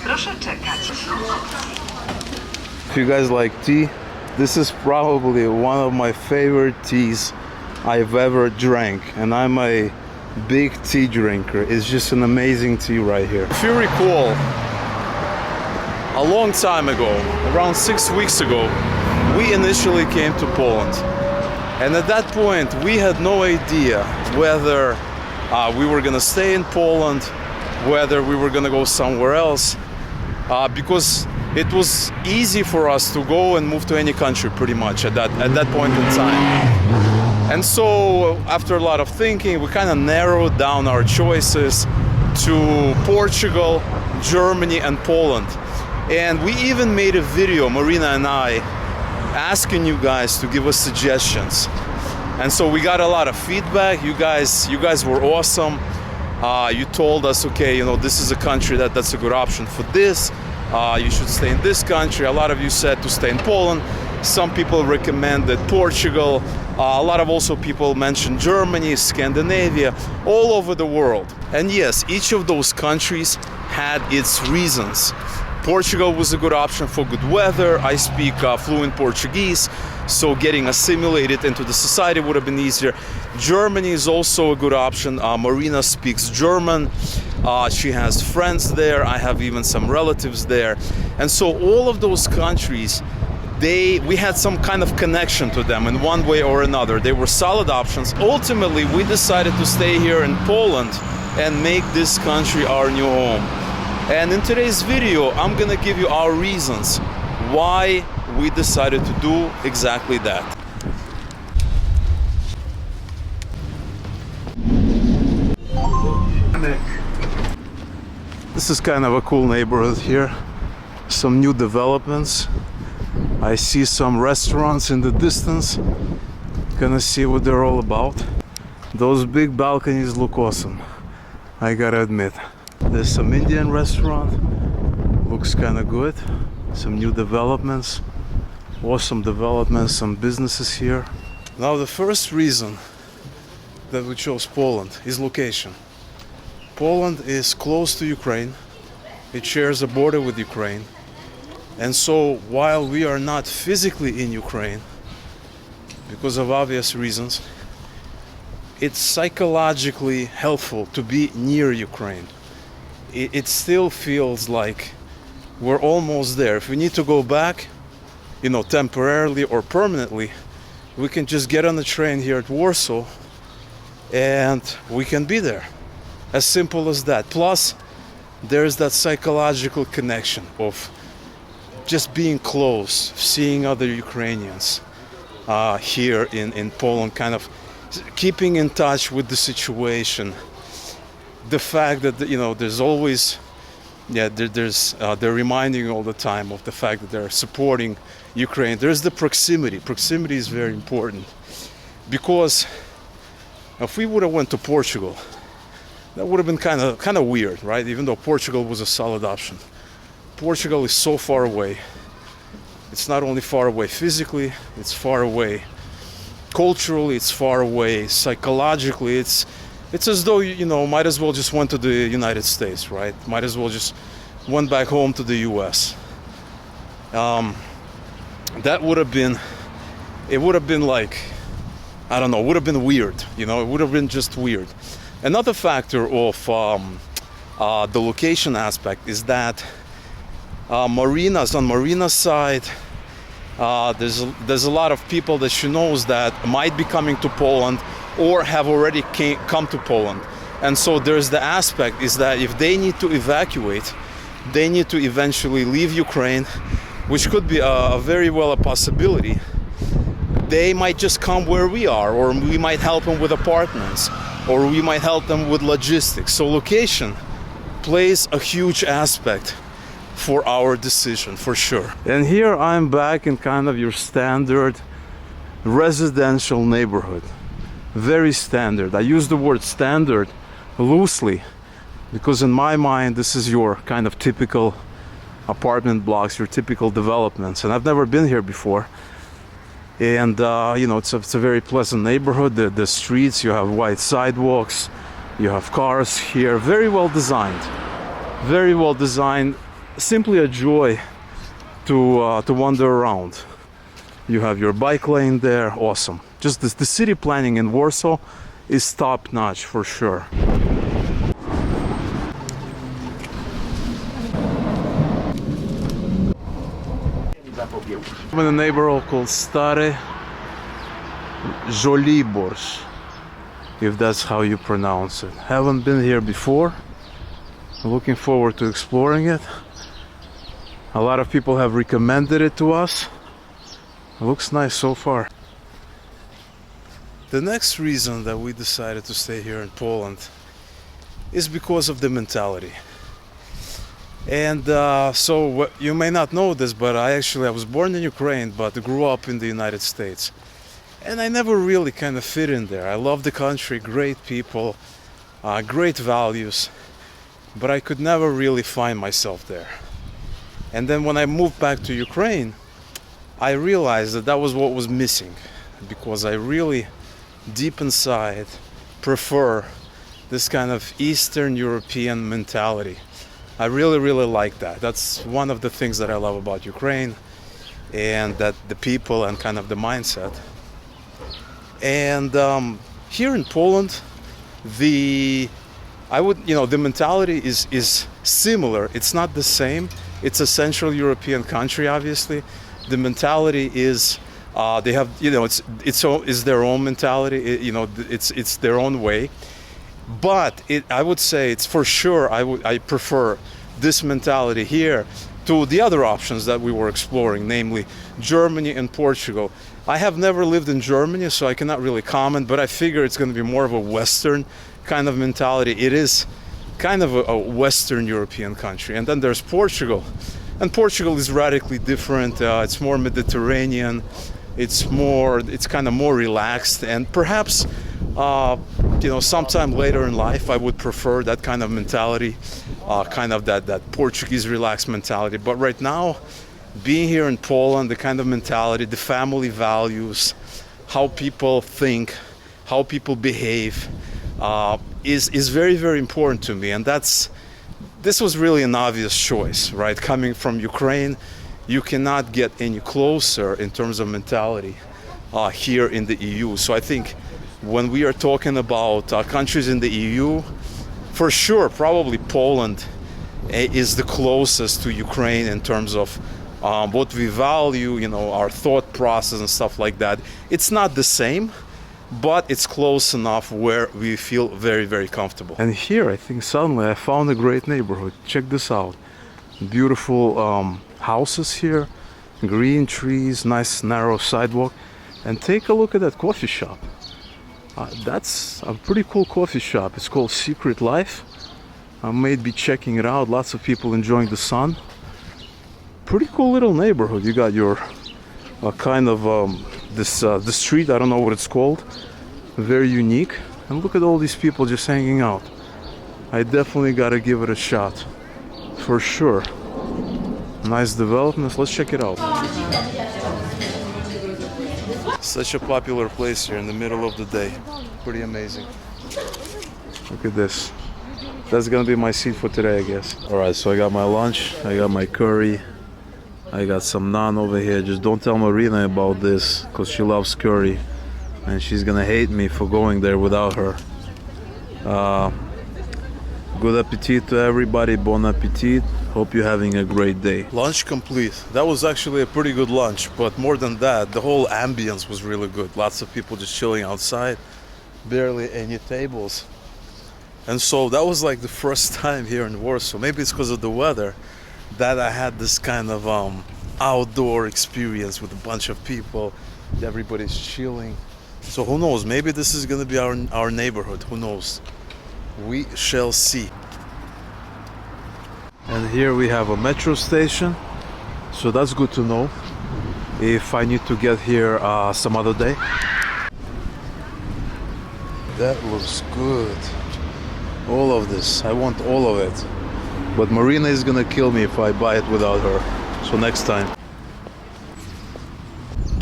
Proszę czekać. If you guys like tea, this is probably one of my favorite teas I've ever drank, and I'm a big tea drinker. It's just an amazing tea right here. If you recall, a long time ago, around 6 weeks ago, we initially came to Poland. And at that point, we had no idea whether we were gonna stay in Poland, whether we were gonna go somewhere else, because it was easy for us to go and move to any country pretty much at that point in time. And so after a lot of thinking, we kind of narrowed down our choices to Portugal, Germany, and Poland. And we even made a video, Marina and I, asking you guys to give us suggestions. And so we got a lot of feedback. You guys were awesome. You told us, okay, you know, this is a country that's a good option for this. You should stay in this country. A lot of you said to stay in Poland. Some people recommended Portugal. A lot of also people mentioned Germany, Scandinavia, all over the world. And yes, each of those countries had its reasons. Portugal was a good option for good weather. I speak fluent Portuguese, so getting assimilated into the society would have been easier. Germany is also a good option. Marina speaks German. She has friends there. I have even some relatives there. And so all of those countries, we had some kind of connection to them in one way or another. They were solid options. Ultimately, we decided to stay here in Poland and make this country our new home. And in today's video, I'm gonna give you our reasons why we decided to do exactly that. This is kind of a cool neighborhood here. Some new developments. I see some restaurants in the distance. Gonna see what they're all about. Those big balconies look awesome, I gotta admit. There's some Indian restaurant, looks kind of good. Some new developments, awesome developments, some businesses here. Now the first reason that we chose Poland is location. Poland is close to Ukraine. It shares a border with Ukraine. And so while we are not physically in Ukraine, because of obvious reasons, it's psychologically helpful to be near Ukraine. It still feels like we're almost there. If we need to go back, you know, temporarily or permanently, we can just get on the train here at Warsaw and we can be there. As simple as that. Plus, there's that psychological connection of just being close, seeing other Ukrainians here in Poland, kind of keeping in touch with the situation. The fact that, you know, there's always, they're reminding you all the time of the fact that they're supporting Ukraine. There's the proximity. Proximity is very important, because if we would have went to Portugal, that would have been kind of weird, right? Even though Portugal was a solid option. Portugal is so far away. It's not only far away physically, it's far away culturally, it's far away psychologically. It's as though, you know, might as well just went to the United States, right? Might as well just went back home to the US. That would have been, it would have been like, I don't know, it would have been weird, you know, it would have been just weird. Another factor of the location aspect is that on Marina's side, there's a lot of people that she knows that might be coming to Poland or have already come to Poland. And so there's the aspect is that if they need to evacuate, they need to eventually leave Ukraine, which could be very well a possibility. They might just come where we are, or we might help them with apartments, or we might help them with logistics. So location plays a huge aspect for our decision, for sure. And here I'm back in kind of your standard residential neighborhood. Very standard. I use the word standard loosely because in my mind this is your kind of typical apartment blocks, your typical developments, and I've never been here before. And you know, it's a very pleasant neighborhood. The streets, you have wide sidewalks, you have cars here, very well designed. Very well designed, simply a joy to wander around. You have your bike lane there, awesome. Just the city planning in Warsaw is top notch for sure. I'm in a neighborhood called Stare Żoliborz, if that's how you pronounce it. Haven't been here before. Looking forward to exploring it. A lot of people have recommended it to us. It looks nice so far. The next reason that we decided to stay here in Poland is because of the mentality. And so you may not know this, but I was born in Ukraine, but grew up in the United States. And I never really kind of fit in there. I love the country, great people, great values, but I could never really find myself there. And then when I moved back to Ukraine, I realized that that was what was missing, because I really, deep inside, prefer this kind of Eastern European mentality. I really, really like that. That's one of the things that I love about Ukraine, and that the people and kind of the mindset. And here in Poland, the mentality is similar. It's not the same. It's a Central European country, obviously. The mentality is they have, it's their own mentality. It's their own way. But I would say it's for sure I prefer this mentality here to the other options that we were exploring, namely Germany and Portugal. I have never lived in Germany, so I cannot really comment, but I figure it's going to be more of a Western kind of mentality. It is kind of a Western European country. And then there's Portugal. And Portugal is radically different. It's more Mediterranean. It's kind of more relaxed. And perhaps, sometime later in life, I would prefer that kind of mentality, kind of that Portuguese relaxed mentality. But right now, being here in Poland, the kind of mentality, the family values, how people think, how people behave, is very, very important to me. And this was really an obvious choice, right? Coming from Ukraine, you cannot get any closer in terms of mentality here in the EU. So I think when we are talking about countries in the EU, for sure, probably Poland is the closest to Ukraine in terms of what we value, our thought process and stuff like that. It's not the same, but it's close enough where we feel very, very comfortable. And here, I think suddenly I found a great neighborhood. Check this out. Beautiful houses here, green trees, nice narrow sidewalk. And take a look at that coffee shop. That's a pretty cool coffee shop. It's called Secret Life. I may be checking it out. Lots of people enjoying the sun. Pretty cool little neighborhood. You got your kind of the street, I don't know what it's called, very unique. And look at all these people just hanging out. I definitely gotta give it a shot, for sure. Nice developments, let's check it out. Such a popular place here in the middle of the day. Pretty amazing. Look at this. That's gonna be my seat for today, I guess. Alright, so I got my lunch, I got my curry, I got some naan over here. Just don't tell Marina about this, because she loves curry and she's gonna hate me for going there without her. Good appetit to everybody, bon appetit. Hope you're having a great day. Lunch complete. That was actually a pretty good lunch, but more than that, the whole ambience was really good. Lots of people just chilling outside, barely any tables. And so that was like the first time here in Warsaw, maybe it's because of the weather, that I had this kind of outdoor experience with a bunch of people. Everybody's chilling. So who knows, maybe this is gonna be our neighborhood, who knows. We shall see. And here we have a metro station, so that's good to know if I need to get here some other day. That looks good. All of this, I want all of it. But Marina is gonna kill me if I buy it without her. So next time.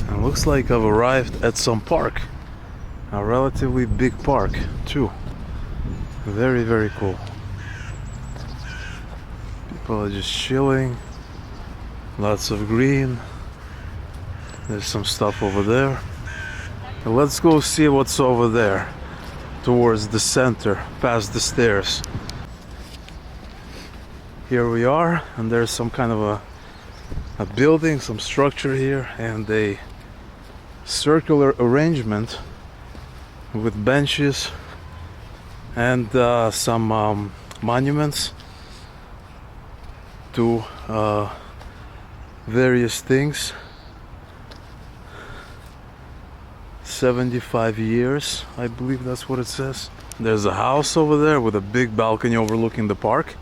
And looks like I've arrived at some park. A relatively big park too. Very, very cool. People are just chilling. Lots of green. There's some stuff over there. And let's go see what's over there, towards the center, past the stairs. Here we are, and there's some kind of a building, some structure here, and a circular arrangement with benches and some monuments to various things. 75 years, I believe that's what it says. There's a house over there with a big balcony overlooking the park.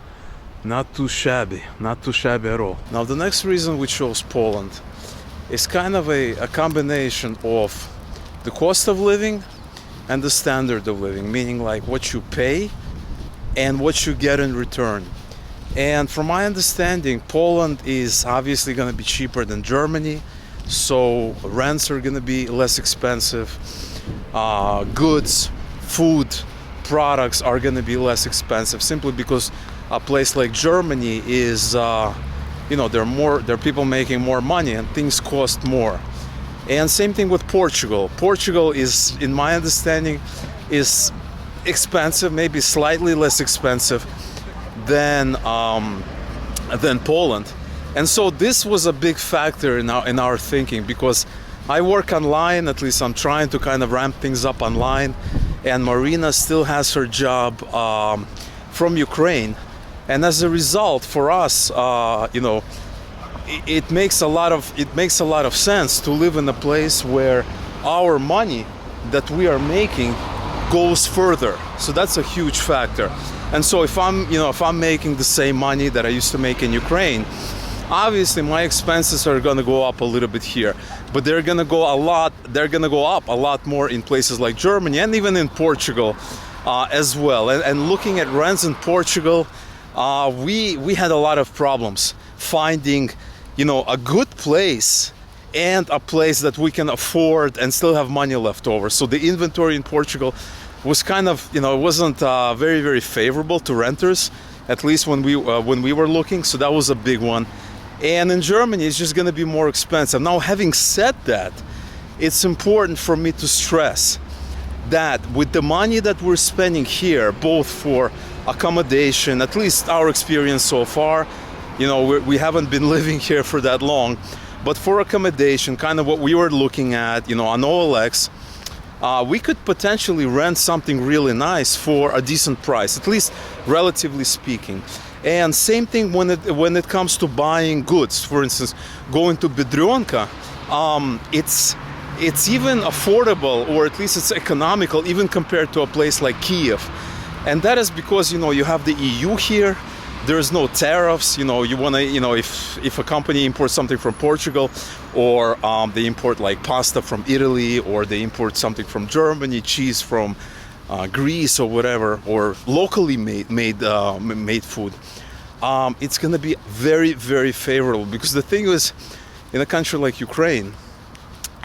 Not too shabby at all. Now the next reason we chose Poland is kind of a combination of the cost of living and the standard of living, meaning like what you pay and what you get in return. And from my understanding, Poland is obviously going to be cheaper than Germany, so rents are going to be less expensive, goods, food, products are going to be less expensive, simply because a place like Germany is, there are people making more money and things cost more. And same thing with Portugal. Portugal is, in my understanding, is expensive, maybe slightly less expensive than Poland. And so this was a big factor in our thinking, because I work online, at least I'm trying to kind of ramp things up online, and Marina still has her job from Ukraine. And as a result, for us, it makes a lot of sense to live in a place where our money that we are making goes further. So that's a huge factor. And so if I'm making the same money that I used to make in Ukraine, obviously my expenses are going to go up a little bit here, but they're going to go up a lot more in places like Germany and even in Portugal as well. And looking at rents in Portugal, we had a lot of problems finding a good place and a place that we can afford and still have money left over. So the inventory in Portugal was kind of, it wasn't very, very favorable to renters, at least when we were looking. So that was a big one. And in Germany, it's just going to be more expensive. Now, having said that, it's important for me to stress that with the money that we're spending here, both for accommodation, at least our experience so far, we haven't been living here for that long, but for accommodation, kind of what we were looking at, on OLX, we could potentially rent something really nice for a decent price, at least relatively speaking. And same thing when it comes to buying goods. For instance, going to Biedronka, it's even affordable, or at least it's economical, even compared to a place like Kiev. And that is because you have the EU here. There's no tariffs. You want to, if a company imports something from Portugal, or they import like pasta from Italy, or they import something from Germany, cheese from Greece or whatever, or locally made food, it's going to be very, very favorable. Because the thing is, in a country like Ukraine,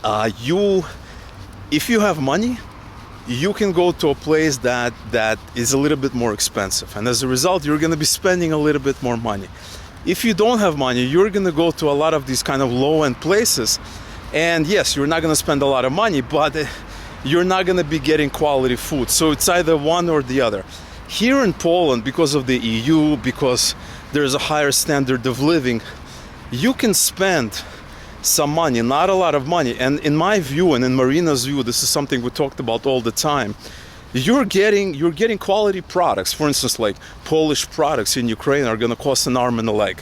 if you have money, you can go to a place that is a little bit more expensive, and as a result, you're going to be spending a little bit more money. If you don't have money, you're going to go to a lot of these kind of low-end places, and yes, you're not going to spend a lot of money, but you're not going to be getting quality food. So it's either one or the other. Here in Poland, because of the EU, because there's a higher standard of living, you can spend some money, not a lot of money. And in my view, and in Marina's view, this is something we talked about all the time. You're getting quality products. For instance, like Polish products in Ukraine are going to cost an arm and a leg.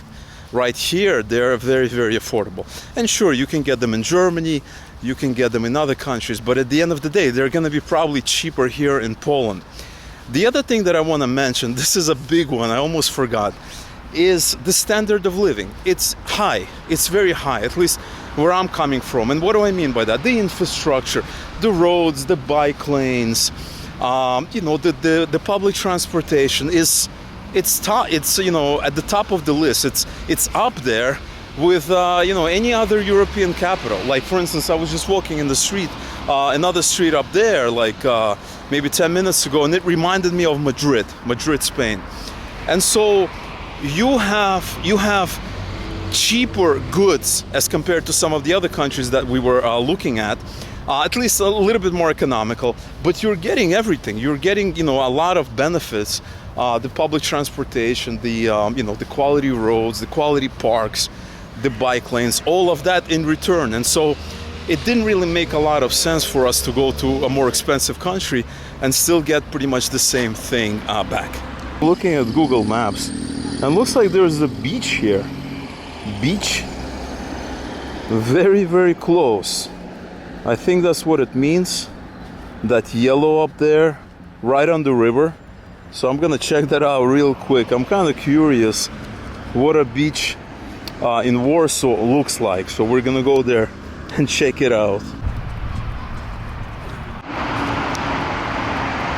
Right here, they're very, very affordable. And sure, you can get them in Germany, you can get them in other countries, but at the end of the day, they're going to be probably cheaper here in Poland. The other thing that I want to mention, this is a big one, I almost forgot, is the standard of living. It's high. It's very high, at least where I'm coming from. And what do I mean by that? The infrastructure, the roads, the bike lanes, the public transportation it's at the top of the list. It's up there with any other European capital. Like, for instance, I was just walking in the street, another street up there, like maybe 10 minutes ago, and it reminded me of Madrid, Spain. And so you have cheaper goods as compared to some of the other countries that we were looking at least a little bit more economical, but you're getting everything. You're getting, you know, a lot of benefits, the public transportation, the you know, the quality roads, the quality parks, the bike lanes, all of that in return. And so it didn't really make a lot of sense for us to go to a more expensive country and still get pretty much the same thing back. Looking at Google Maps, and looks like there's a beach here. Beach, very, very close. I think that's what it means, that yellow up there, right on the river. So I'm gonna check that out real quick. I'm kind of curious what a beach in Warsaw looks like. So we're gonna go there and check it out.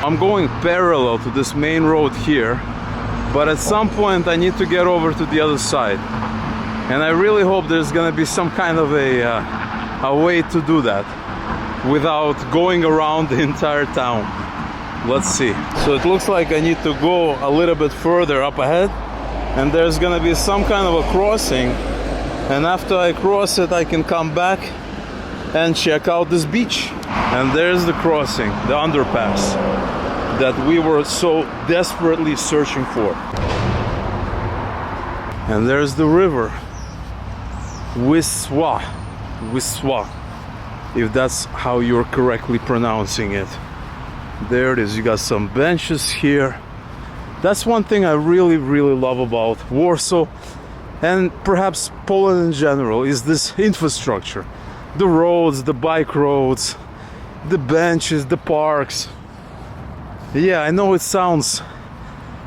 I'm going parallel to this main road here, but at some point I need to get over to the other side. And I really hope there's gonna be some kind of a way to do that without going around the entire town. Let's see. So it looks like I need to go a little bit further up ahead, and there's gonna be some kind of a crossing, and after I cross it I can come back and check out this beach. And there's the crossing, the underpass that we were so desperately searching for. And there's the river, Wisła, if that's how you're correctly pronouncing it. There it is. You got some benches here. That's one thing I really, really love about Warsaw, and perhaps Poland in general, is this infrastructure. The roads, the bike roads, the benches, the parks. Yeah, I know it sounds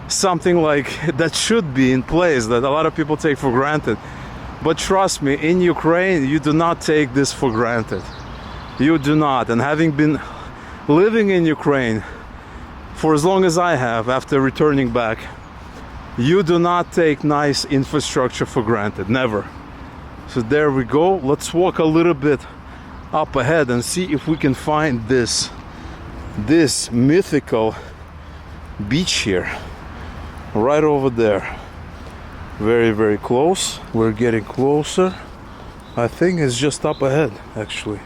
something like that should be in place, that a lot of people take for granted. But trust me, in Ukraine, you do not take this for granted. You do not. And having been living in Ukraine for as long as I have after returning back, you do not take nice infrastructure for granted. Never. So there we go. Let's walk a little bit up ahead and see if we can find this mythical beach here, right over there. Very, very close. We're getting closer. I think it's just up ahead, actually.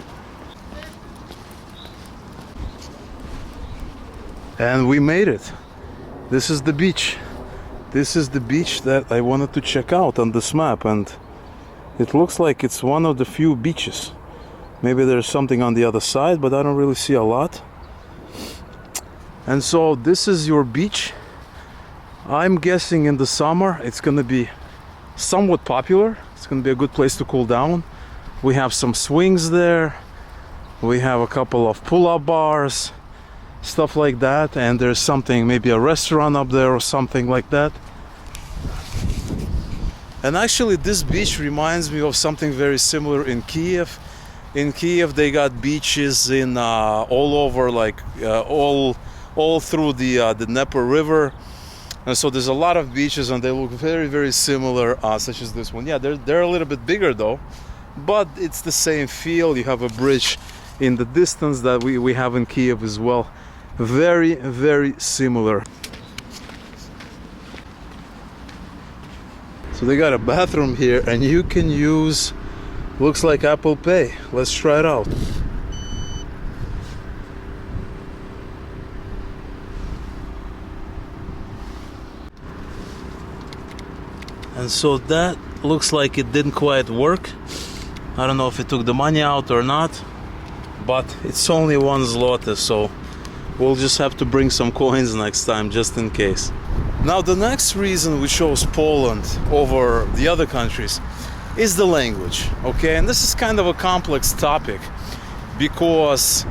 And we made it. This is the beach. This is the beach that I wanted to check out on this map, and it looks like it's one of the few beaches. Maybe there's something on the other side, but I don't really see a lot. And so this is your beach. I'm guessing in the summer it's gonna be somewhat popular. It's gonna be a good place to cool down. We have some swings there. We have a couple of pull-up bars, stuff like that, and there's something, maybe a restaurant up there or something like that. And actually this beach reminds me of something very similar in Kiev. In Kiev they got beaches in all over, like all through the Dnieper River. And so there's a lot of beaches, and they look very, very similar, such as this one. Yeah, they're a little bit bigger though, but it's the same feel. You have a bridge in the distance that we have in Kiev as well. Very, very similar. So they got a bathroom here, and you can use, looks like Apple Pay. Let's try it out. And so that looks like it didn't quite work. I don't know if it took the money out or not, but it's only 1 zloty, so we'll just have to bring some coins next time, just in case. Now the next reason we chose Poland over the other countries is the language, okay? And this is kind of a complex topic, because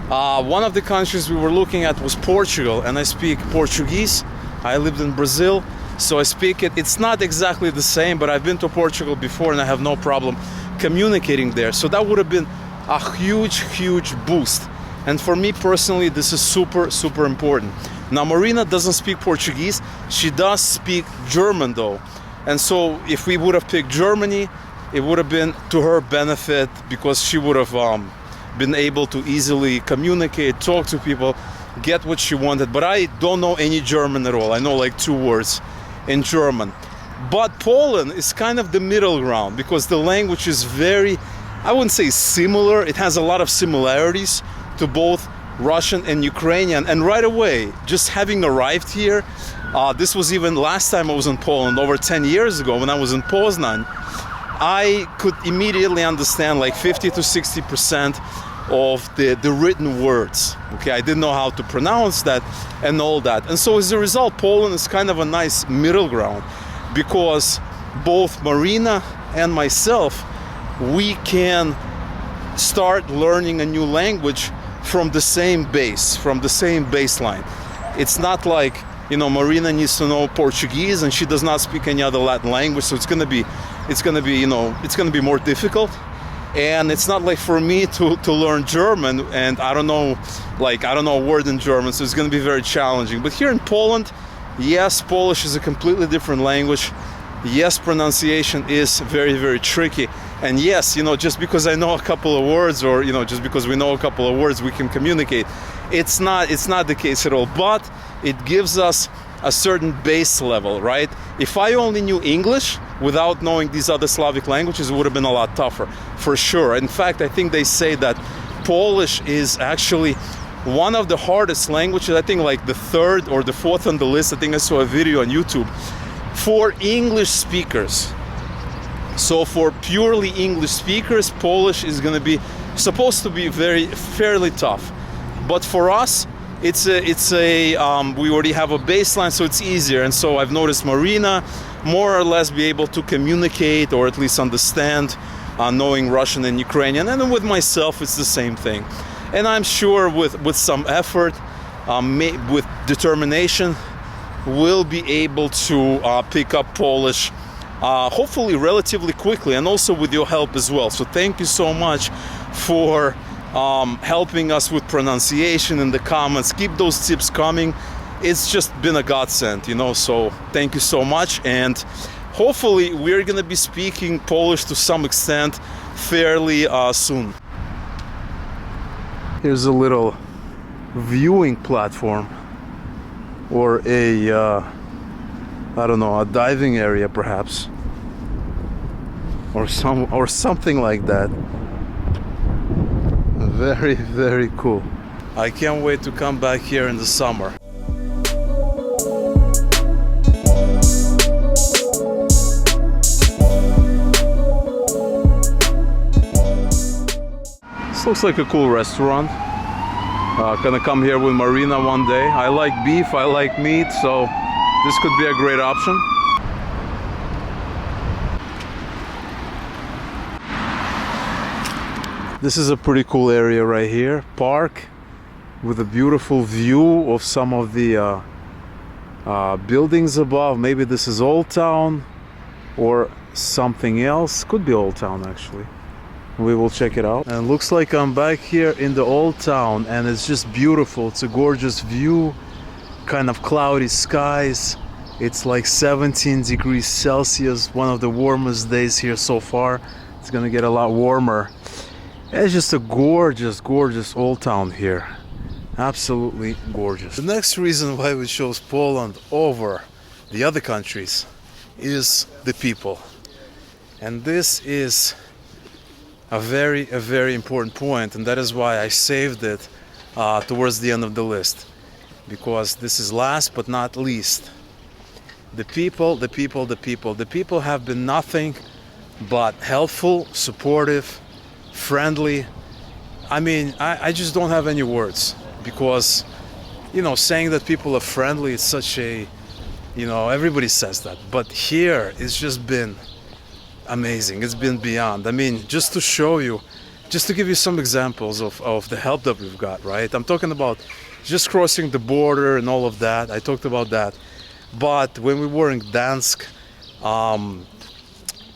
one of the countries we were looking at was Portugal, and I speak Portuguese. I lived in Brazil, so I speak it. It's not exactly the same, but I've been to Portugal before and I have no problem communicating there. So that would have been a huge, huge boost. And for me personally, this is super, super important. Now Marina doesn't speak Portuguese. She does speak German though. And so if we would have picked Germany, it would have been to her benefit, because she would have been able to easily communicate, talk to people, get what she wanted. But I don't know any German at all. I know like 2 words in German. But Poland is kind of the middle ground because the language is very, I wouldn't say similar, it has a lot of similarities to both Russian and Ukrainian. And right away, just having arrived here, this was even last time I was in Poland, over 10 years ago when I was in Poznan, I could immediately understand like 50 to 60% of the written words. Okay, I didn't know how to pronounce that and all that. And so as a result, Poland is kind of a nice middle ground because both Marina and myself, we can start learning a new language from the same base, from the same baseline. It's not like, you know, Marina needs to know Portuguese and she does not speak any other Latin language, so it's gonna be, you know, it's gonna be more difficult. And it's not like for me to learn German, and I don't know a word in German, so it's gonna be very challenging. But here in Poland, yes, Polish is a completely different language. Yes, pronunciation is very, very tricky. And yes, you know, just because I know a couple of words, or, you know, just because we know a couple of words, we can communicate. It's not the case at all, but it gives us a certain base level, right? If I only knew English without knowing these other Slavic languages, it would have been a lot tougher, for sure. In fact, I think they say that Polish is actually one of the hardest languages, I think like the third or the fourth on the list. I think I saw a video on YouTube for English speakers. So for purely English speakers, Polish is going to be supposed to be fairly tough. But for us, we already have a baseline, so it's easier. And so I've noticed Marina more or less be able to communicate or at least understand, knowing Russian and Ukrainian. And then with myself, it's the same thing. And I'm sure with some effort, with determination, we'll be able to pick up Polish, hopefully relatively quickly, and also with your help as well. So thank you so much for helping us with pronunciation in the comments. Keep those tips coming. It's just been a godsend, you know, so thank you so much. And hopefully we're going to be speaking Polish to some extent fairly soon. Here's a little viewing platform, or a I don't know, a diving area perhaps, or something like that. Very, very cool. I can't wait to come back here in the summer. This looks like a cool restaurant. Gonna come here with Marina one day. I like beef, I like meat, so this could be a great option. This is a pretty cool area right here. Park with a beautiful view of some of the buildings above. Maybe this is Old Town or something else. Could be Old Town actually. We will check it out. And it looks like I'm back here in the Old Town, and it's just beautiful. It's a gorgeous view, kind of cloudy skies. It's like 17 degrees Celsius, one of the warmest days here so far. It's gonna get a lot warmer. It's just a gorgeous, gorgeous Old Town here. Absolutely gorgeous. The next reason why we chose Poland over the other countries is the people. And this is a very important point, and that is why I saved it towards the end of the list, because this is last but not least. The people have been nothing but helpful, supportive, friendly. I mean, I just don't have any words, because, you know, saying that people are friendly is such a, you know, everybody says that, but here it's just been amazing. It's been beyond. I mean, just to show you, just to give you some examples of the help that we've got, right? I'm talking about just crossing the border and all of that. I talked about that. But when we were in Gdansk,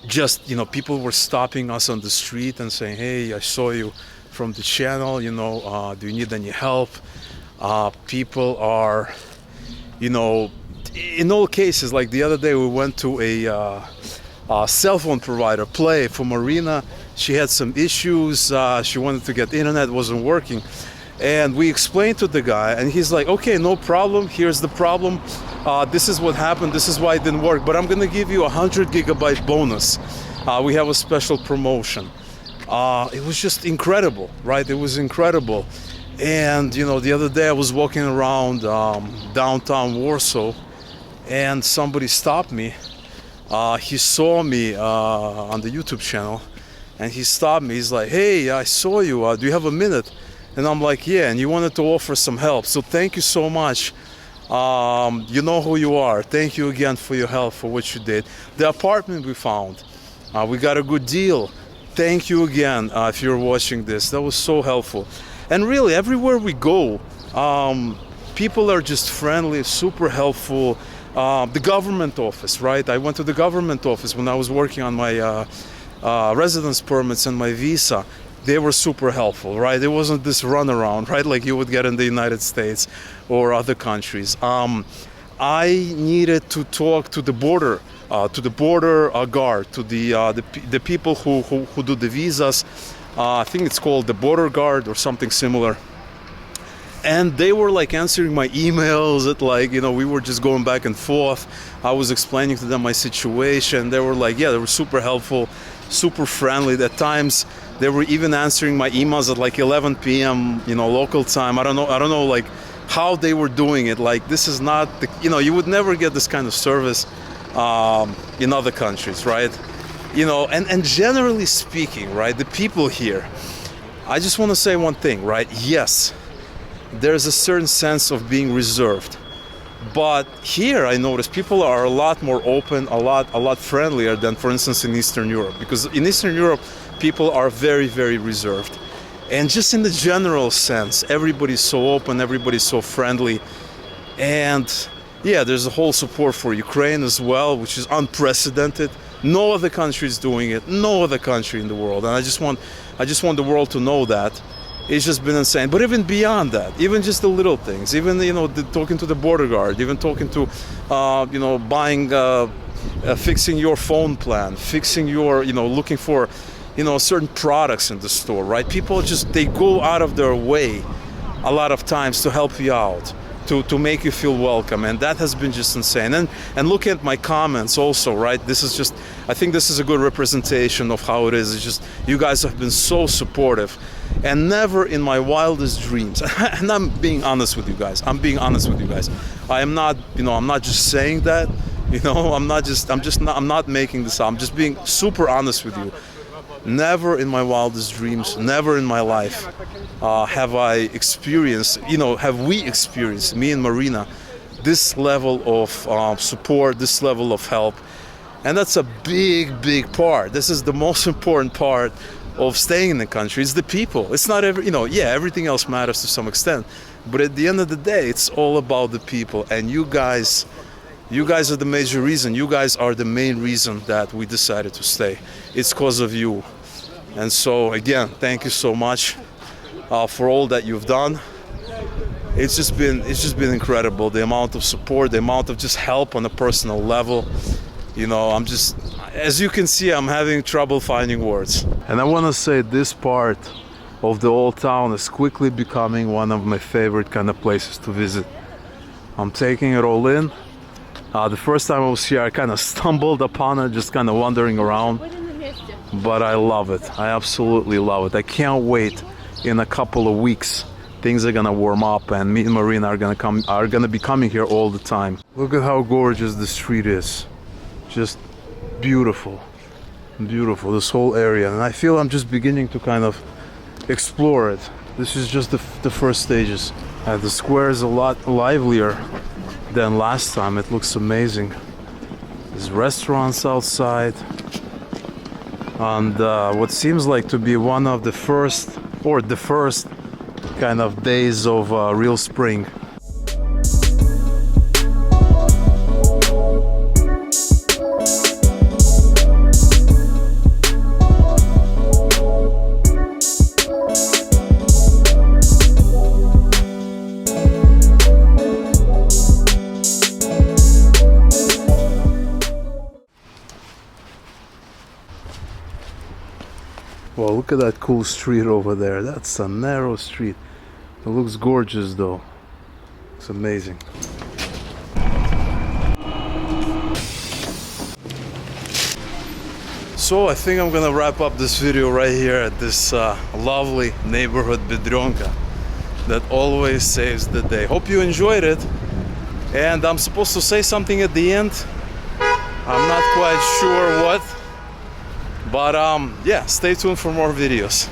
just, you know, people were stopping us on the street and saying, hey, I saw you from the channel, you know, do you need any help? People are, you know, in all cases, like the other day we went to a cell phone provider, Play, for Marina. She had some issues. She wanted to get internet, wasn't working. And we explained to the guy, and he's like, okay, no problem. Here's the problem. this is what happened, this is why it didn't work, but I'm gonna give you 100 gigabyte bonus. We have a special promotion. It was just incredible, right? It was incredible. And you know, the other day I was walking around downtown Warsaw, and somebody stopped me. He saw me on the YouTube channel, and he stopped me. He's like, "Hey, I saw you. Do you have a minute?" And I'm like, "Yeah." And he wanted to offer some help. So thank you so much. You know who you are. Thank you again for your help, for what you did. The apartment we found, we got a good deal. Thank you again if you're watching this. That was so helpful. And really, everywhere we go, people are just friendly, super helpful. The government office, right? I went to the government office when I was working on my residence permits and my visa. They were super helpful, right? It wasn't this runaround, right, like you would get in the United States or other countries. I needed to talk to the border guard, to the people who do the visas. I think it's called the border guard or something similar. And they were like answering my emails at like, you know, we were just going back and forth. I was explaining to them my situation. They were like, yeah, they were super helpful, super friendly. At times, they were even answering my emails at like 11 p.m., you know, local time. I don't know like how they were doing it. Like, this is not the, you know, you would never get this kind of service in other countries, right? You know, and generally speaking, right, the people here, I just want to say one thing, right? Yes, there's a certain sense of being reserved, but here I notice people are a lot more open, a lot friendlier than, for instance, in Eastern Europe. Because in Eastern Europe, people are very, very reserved, and just in the general sense, everybody's so open, everybody's so friendly, and yeah, there's a whole support for Ukraine as well, which is unprecedented. No other country is doing it. No other country in the world, and I just want the world to know that. It's just been insane. But even beyond that, even just the little things, even, you know, talking to the border guard, even talking to, you know, buying, fixing your phone plan, fixing your, you know, looking for, you know, certain products in the store, right? People just, they go out of their way a lot of times to help you out, to make you feel welcome, and that has been just insane. And look at my comments also, right? This is just, I think this is a good representation of how it is. It's just, you guys have been so supportive, and never in my wildest dreams, and I'm being honest with you guys, I am not, you know, I'm not just saying that, you know, I'm not making this up, I'm just being super honest with you. Never in my wildest dreams, never in my life have I experienced, you know, have we experienced, me and Marina, this level of support, this level of help. And that's a big, big part. This is the most important part of staying in the country. It's the people. It's not you know, yeah, everything else matters to some extent. But at the end of the day, it's all about the people. And you guys are the major reason. You guys are the main reason that we decided to stay. It's because of you. And so again, thank you so much for all that you've done. It's just been incredible. The amount of support, the amount of just help on a personal level. You know, I'm just, as you can see, I'm having trouble finding words. And I want to say this part of the old town is quickly becoming one of my favorite kind of places to visit. I'm taking it all in. The first time I was here, I kind of stumbled upon it, just kind of wandering around. But I love it. I absolutely love it. I can't wait. In a couple of weeks, things are gonna warm up, and me and Marina are gonna be coming here all the time. Look at how gorgeous the street is. Just beautiful, beautiful. This whole area, and I feel I'm just beginning to kind of explore it. This is just the first stages. The square is a lot livelier than last time. It looks amazing. There's restaurants outside, and what seems like to be one of the first kind of days of real spring. Well, look at that cool street over there. That's a narrow street. It looks gorgeous though. It's amazing. So I think I'm gonna wrap up this video right here at this lovely neighborhood Biedronka that always saves the day. Hope you enjoyed it. And I'm supposed to say something at the end. I'm not quite sure what. But yeah, stay tuned for more videos.